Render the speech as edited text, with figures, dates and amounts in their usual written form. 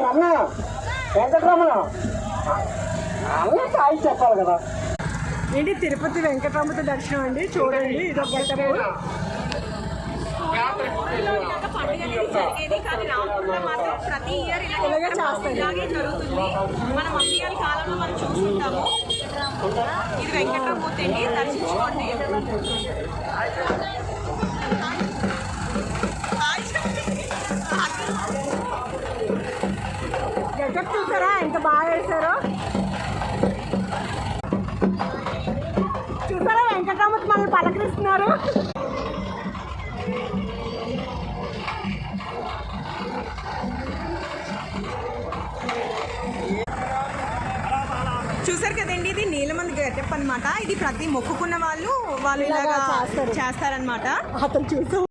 రమణ వెంకటరమణ అన్నీ సాయి చెప్పాలి కదా. ఏంటి తిరుపతి వెంకటరమణ దర్శనం అండి, చూడండి ఇది ఒక ప్రతి ఇయర్ ఇలాగే జరుగుతుంది. మన మధ్యాహ్న కాలంలో మనం చూస్తుంటాము. ఇది వెంకటరమూర్తి అండి, దర్శించుకోండి. గెటప్ చూసారా ఎంత బాగా వేశారో. చూసారా వెంకటరమూర్తి మనల్ని పలకరిస్తున్నారు. చూసారు కదండి, ఇది నీలమంది గెటప్ అనమాట. ఇది ప్రతి మొక్కుకున్న వాళ్ళు ఇలాగా చేస్తారనమాట. అతను చూసాం